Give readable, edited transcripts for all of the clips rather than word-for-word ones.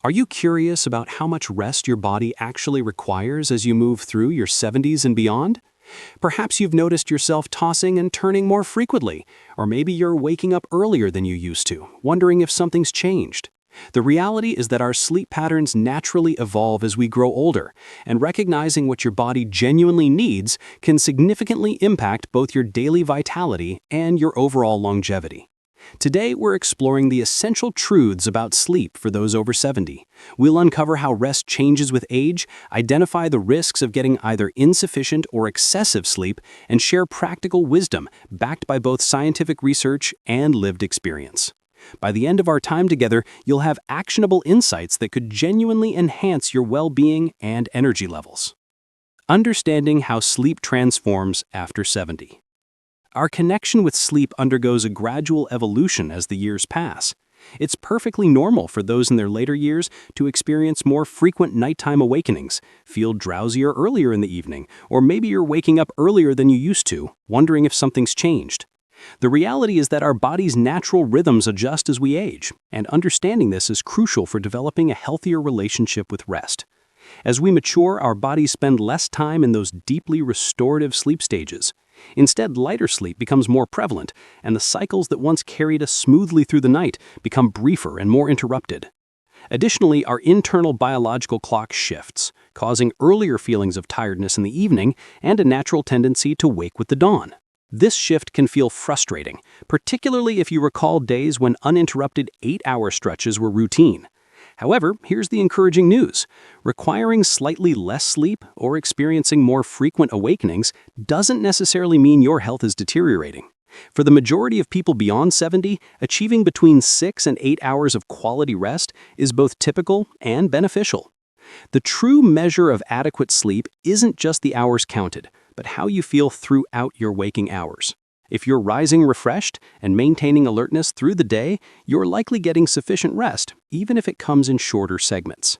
Are you curious about how much rest your body actually requires as you move through your 70s and beyond? Perhaps you've noticed yourself tossing and turning more frequently, or maybe you're waking up earlier than you used to, wondering if something's changed. The reality is that our sleep patterns naturally evolve as we grow older, and recognizing what your body genuinely needs can significantly impact both your daily vitality and your overall longevity. Today, we're exploring the essential truths about sleep for those over 70. We'll uncover how rest changes with age, identify the risks of getting either insufficient or excessive sleep, and share practical wisdom backed by both scientific research and lived experience. By the end of our time together, you'll have actionable insights that could genuinely enhance your well-being and energy levels. Understanding how sleep transforms after 70. Our connection with sleep undergoes a gradual evolution as the years pass. It's perfectly normal for those in their later years to experience more frequent nighttime awakenings, feel drowsier earlier in the evening, or maybe you're waking up earlier than you used to, wondering if something's changed. The reality is that our body's natural rhythms adjust as we age, and understanding this is crucial for developing a healthier relationship with rest. As we mature, our bodies spend less time in those deeply restorative sleep stages. Instead, lighter sleep becomes more prevalent, and the cycles that once carried us smoothly through the night become briefer and more interrupted. Additionally, our internal biological clock shifts, causing earlier feelings of tiredness in the evening and a natural tendency to wake with the dawn. This shift can feel frustrating, particularly if you recall days when uninterrupted 8-hour stretches were routine. However, here's the encouraging news. Requiring slightly less sleep or experiencing more frequent awakenings doesn't necessarily mean your health is deteriorating. For the majority of people beyond 70, achieving between 6 and 8 hours of quality rest is both typical and beneficial. The true measure of adequate sleep isn't just the hours counted, but how you feel throughout your waking hours. If you're rising refreshed and maintaining alertness through the day, you're likely getting sufficient rest, even if it comes in shorter segments.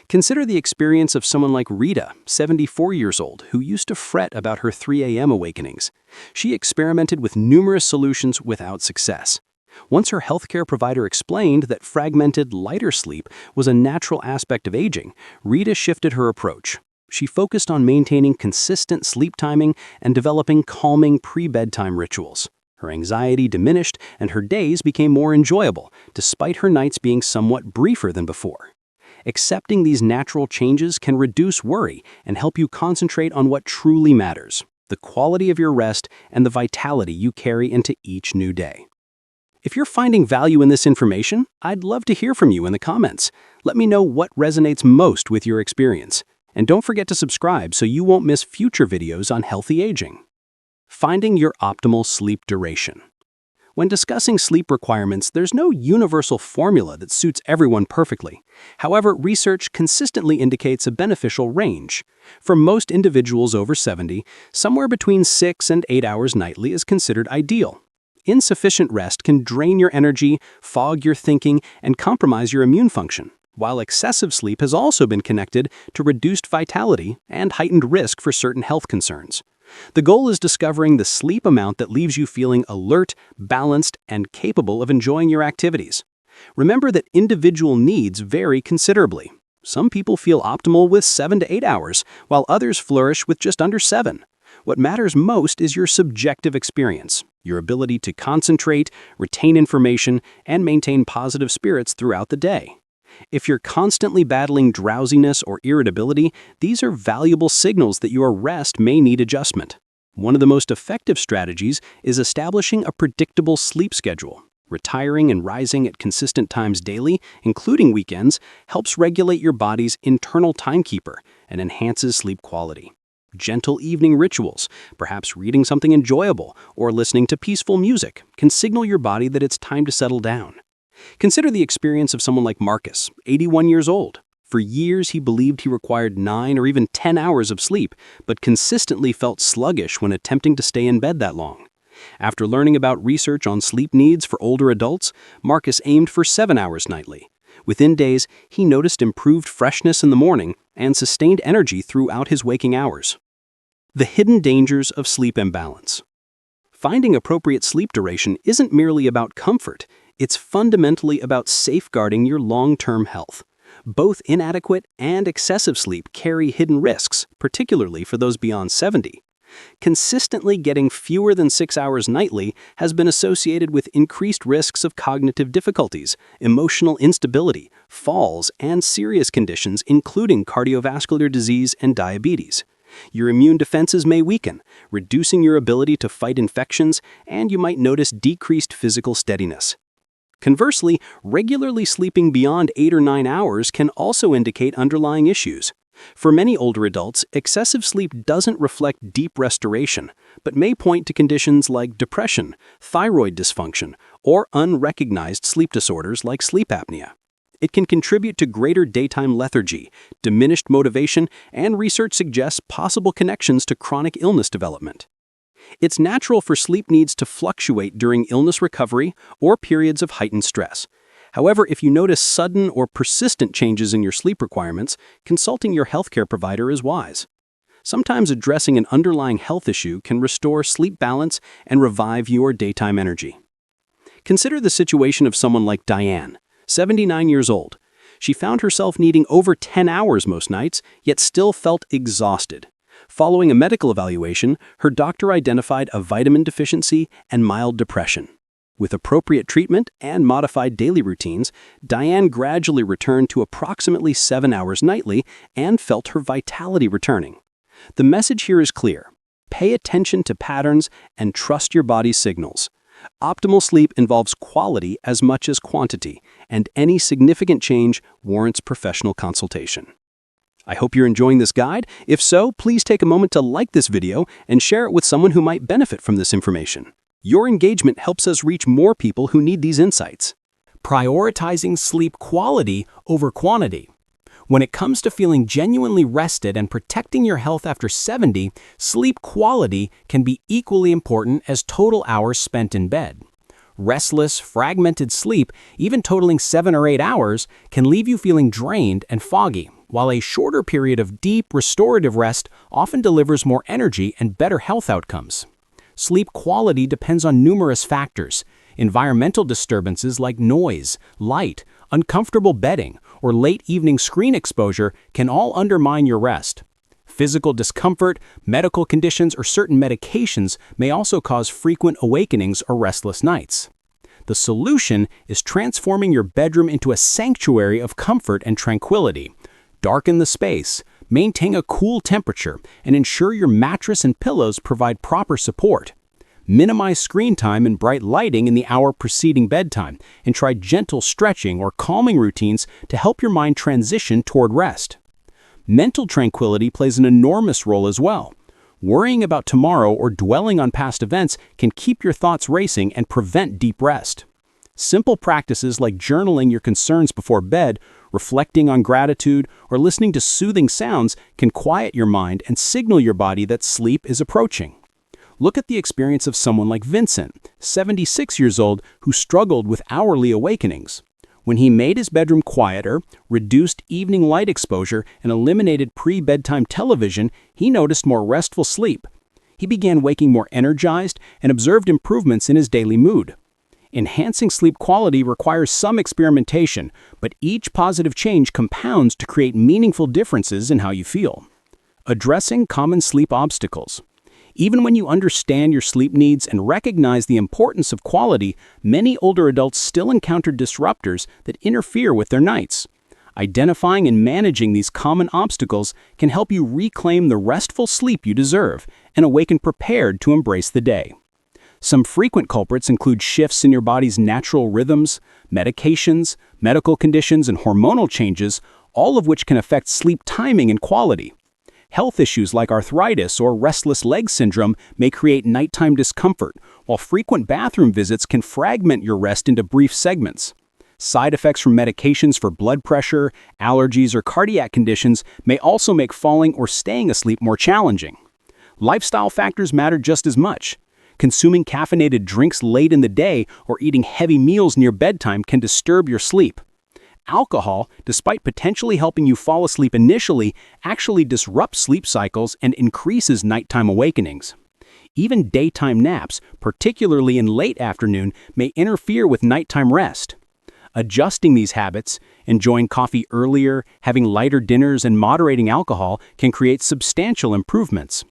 Consider the experience of someone like Rita, 74 years old, who used to fret about her 3 a.m. awakenings. She experimented with numerous solutions without success. Once her healthcare provider explained that fragmented, lighter sleep was a natural aspect of aging, Rita shifted her approach. She focused on maintaining consistent sleep timing and developing calming pre-bedtime rituals. Her anxiety diminished and her days became more enjoyable, despite her nights being somewhat briefer than before. Accepting these natural changes can reduce worry and help you concentrate on what truly matters, the quality of your rest and the vitality you carry into each new day. If you're finding value in this information, I'd love to hear from you in the comments. Let me know what resonates most with your experience. And don't forget to subscribe so you won't miss future videos on healthy aging. Finding your optimal sleep duration. When discussing sleep requirements, there's no universal formula that suits everyone perfectly. However, research consistently indicates a beneficial range. For most individuals over 70, somewhere between 6 and 8 hours nightly is considered ideal. Insufficient rest can drain your energy, fog your thinking, and compromise your immune function, while excessive sleep has also been connected to reduced vitality and heightened risk for certain health concerns. The goal is discovering the sleep amount that leaves you feeling alert, balanced, and capable of enjoying your activities. Remember that individual needs vary considerably. Some people feel optimal with 7 to 8 hours, while others flourish with just under 7. What matters most is your subjective experience, your ability to concentrate, retain information, and maintain positive spirits throughout the day. If you're constantly battling drowsiness or irritability, these are valuable signals that your rest may need adjustment. One of the most effective strategies is establishing a predictable sleep schedule. Retiring and rising at consistent times daily, including weekends, helps regulate your body's internal timekeeper and enhances sleep quality. Gentle evening rituals, perhaps reading something enjoyable or listening to peaceful music, can signal your body that it's time to settle down. Consider the experience of someone like Marcus, 81 years old. For years, he believed he required 9 or even 10 hours of sleep, but consistently felt sluggish when attempting to stay in bed that long. After learning about research on sleep needs for older adults, Marcus aimed for 7 hours nightly. Within days, he noticed improved freshness in the morning and sustained energy throughout his waking hours. The hidden dangers of sleep imbalance. Finding appropriate sleep duration isn't merely about comfort. It's fundamentally about safeguarding your long-term health. Both inadequate and excessive sleep carry hidden risks, particularly for those beyond 70. Consistently getting fewer than 6 hours nightly has been associated with increased risks of cognitive difficulties, emotional instability, falls, and serious conditions including cardiovascular disease and diabetes. Your immune defenses may weaken, reducing your ability to fight infections, and you might notice decreased physical steadiness. Conversely, regularly sleeping beyond 8 or 9 hours can also indicate underlying issues. For many older adults, excessive sleep doesn't reflect deep restoration, but may point to conditions like depression, thyroid dysfunction, or unrecognized sleep disorders like sleep apnea. It can contribute to greater daytime lethargy, diminished motivation, and research suggests possible connections to chronic illness development. It's natural for sleep needs to fluctuate during illness recovery or periods of heightened stress. However, if you notice sudden or persistent changes in your sleep requirements, consulting your healthcare provider is wise. Sometimes addressing an underlying health issue can restore sleep balance and revive your daytime energy. Consider the situation of someone like Diane, 79 years old. She found herself needing over 10 hours most nights, yet still felt exhausted. Following a medical evaluation, her doctor identified a vitamin deficiency and mild depression. With appropriate treatment and modified daily routines, Diane gradually returned to approximately 7 hours nightly and felt her vitality returning. The message here is clear. Pay attention to patterns and trust your body's signals. Optimal sleep involves quality as much as quantity, and any significant change warrants professional consultation. I hope you're enjoying this guide. If so, please take a moment to like this video and share it with someone who might benefit from this information. Your engagement helps us reach more people who need these insights. Prioritizing sleep quality over quantity. When it comes to feeling genuinely rested and protecting your health after 70, sleep quality can be equally important as total hours spent in bed. Restless, fragmented sleep, even totaling 7 or 8 hours, can leave you feeling drained and foggy, while a shorter period of deep, restorative rest often delivers more energy and better health outcomes. Sleep quality depends on numerous factors. Environmental disturbances like noise, light, uncomfortable bedding, or late evening screen exposure can all undermine your rest. Physical discomfort, medical conditions, or certain medications may also cause frequent awakenings or restless nights. The solution is transforming your bedroom into a sanctuary of comfort and tranquility. Darken the space, maintain a cool temperature, and ensure your mattress and pillows provide proper support. Minimize screen time and bright lighting in the hour preceding bedtime, and try gentle stretching or calming routines to help your mind transition toward rest. Mental tranquility plays an enormous role as well. Worrying about tomorrow or dwelling on past events can keep your thoughts racing and prevent deep rest. Simple practices like journaling your concerns before bed, reflecting on gratitude, or listening to soothing sounds can quiet your mind and signal your body that sleep is approaching. Look at the experience of someone like Vincent, 76 years old, who struggled with hourly awakenings. When he made his bedroom quieter, reduced evening light exposure, and eliminated pre-bedtime television, he noticed more restful sleep. He began waking more energized and observed improvements in his daily mood. Enhancing sleep quality requires some experimentation, but each positive change compounds to create meaningful differences in how you feel. Addressing common sleep obstacles. Even when you understand your sleep needs and recognize the importance of quality, many older adults still encounter disruptors that interfere with their nights. Identifying and managing these common obstacles can help you reclaim the restful sleep you deserve and awaken prepared to embrace the day. Some frequent culprits include shifts in your body's natural rhythms, medications, medical conditions, and hormonal changes, all of which can affect sleep timing and quality. Health issues like arthritis or restless leg syndrome may create nighttime discomfort, while frequent bathroom visits can fragment your rest into brief segments. Side effects from medications for blood pressure, allergies, or cardiac conditions may also make falling or staying asleep more challenging. Lifestyle factors matter just as much. Consuming caffeinated drinks late in the day or eating heavy meals near bedtime can disturb your sleep. Alcohol, despite potentially helping you fall asleep initially, actually disrupts sleep cycles and increases nighttime awakenings. Even daytime naps, particularly in late afternoon, may interfere with nighttime rest. Adjusting these habits, enjoying coffee earlier, having lighter dinners, and moderating alcohol can create substantial improvements.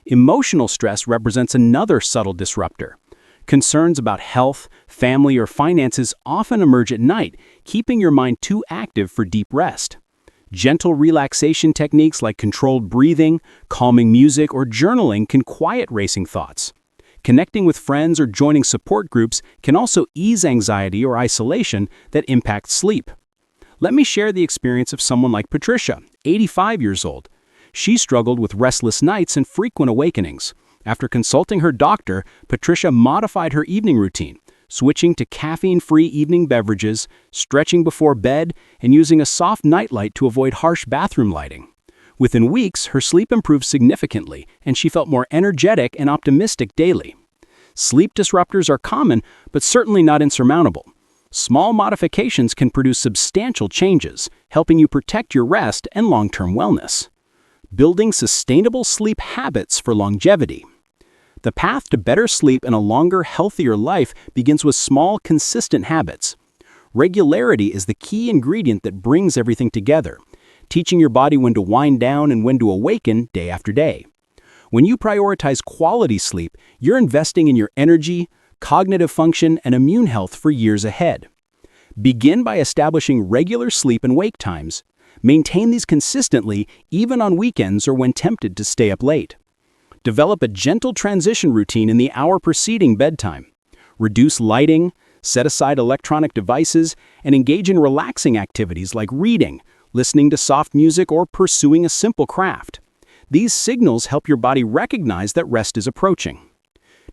Emotional stress represents another subtle disruptor. Concerns about health, family, or finances often emerge at night, keeping your mind too active for deep rest. Gentle relaxation techniques like controlled breathing, calming music, or journaling can quiet racing thoughts. Connecting with friends or joining support groups can also ease anxiety or isolation that impact sleep. Let me share the experience of someone like Patricia, 85 years old. She struggled with restless nights and frequent awakenings. After consulting her doctor, Patricia modified her evening routine, switching to caffeine-free evening beverages, stretching before bed, and using a soft nightlight to avoid harsh bathroom lighting. Within weeks, her sleep improved significantly, and she felt more energetic and optimistic daily. Sleep disruptors are common, but certainly not insurmountable. Small modifications can produce substantial changes, helping you protect your rest and long-term wellness. Building sustainable sleep habits for longevity. The path to better sleep and a longer, healthier life begins with small, consistent habits. Regularity is the key ingredient that brings everything together, teaching your body when to wind down and when to awaken day after day. When you prioritize quality sleep, you're investing in your energy, cognitive function, and immune health for years ahead. Begin by establishing regular sleep and wake times. Maintain these consistently, even on weekends or when tempted to stay up late. Develop a gentle transition routine in the hour preceding bedtime. Reduce lighting, set aside electronic devices, and engage in relaxing activities like reading, listening to soft music, or pursuing a simple craft. These signals help your body recognize that rest is approaching.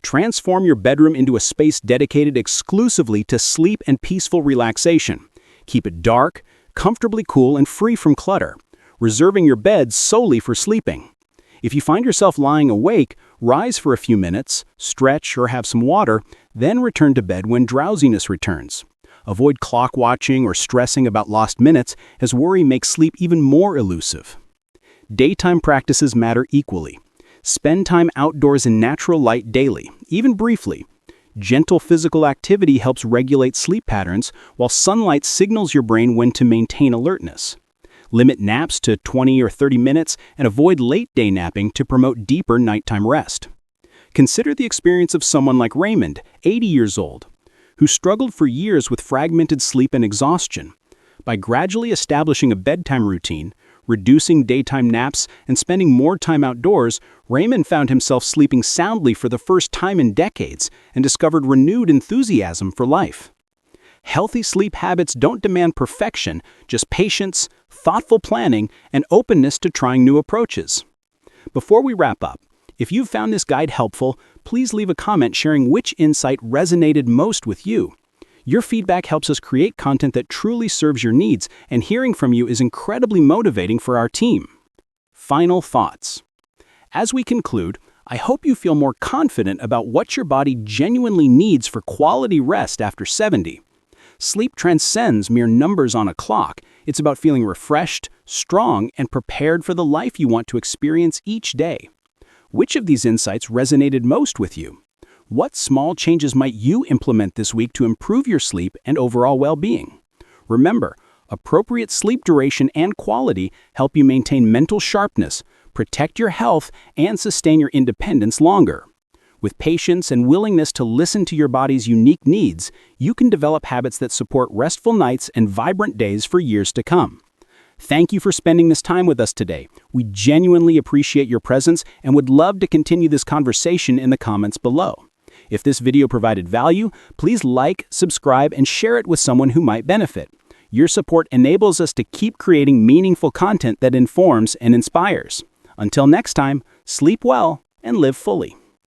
Transform your bedroom into a space dedicated exclusively to sleep and peaceful relaxation. Keep it dark, comfortably cool, and free from clutter, reserving your bed solely for sleeping. If you find yourself lying awake, rise for a few minutes, stretch, or have some water, then return to bed when drowsiness returns. Avoid clock watching or stressing about lost minutes, as worry makes sleep even more elusive. Daytime practices matter equally. Spend time outdoors in natural light daily, even briefly. Gentle physical activity helps regulate sleep patterns, while sunlight signals your brain when to maintain alertness. Limit naps to 20 or 30 minutes and avoid late-day napping to promote deeper nighttime rest. Consider the experience of someone like Raymond, 80 years old, who struggled for years with fragmented sleep and exhaustion. By gradually establishing a bedtime routine, reducing daytime naps, and spending more time outdoors, Raymond found himself sleeping soundly for the first time in decades and discovered renewed enthusiasm for life. Healthy sleep habits don't demand perfection, just patience, thoughtful planning, and openness to trying new approaches. Before we wrap up, if you've found this guide helpful, please leave a comment sharing which insight resonated most with you. Your feedback helps us create content that truly serves your needs, and hearing from you is incredibly motivating for our team. Final thoughts. As we conclude, I hope you feel more confident about what your body genuinely needs for quality rest after 70. Sleep transcends mere numbers on a clock. It's about feeling refreshed, strong, and prepared for the life you want to experience each day. Which of these insights resonated most with you? What small changes might you implement this week to improve your sleep and overall well-being? Remember, appropriate sleep duration and quality help you maintain mental sharpness, protect your health, and sustain your independence longer. With patience and willingness to listen to your body's unique needs, you can develop habits that support restful nights and vibrant days for years to come. Thank you for spending this time with us today. We genuinely appreciate your presence and would love to continue this conversation in the comments below. If this video provided value, please like, subscribe, and share it with someone who might benefit. Your support enables us to keep creating meaningful content that informs and inspires. Until next time, sleep well and live fully.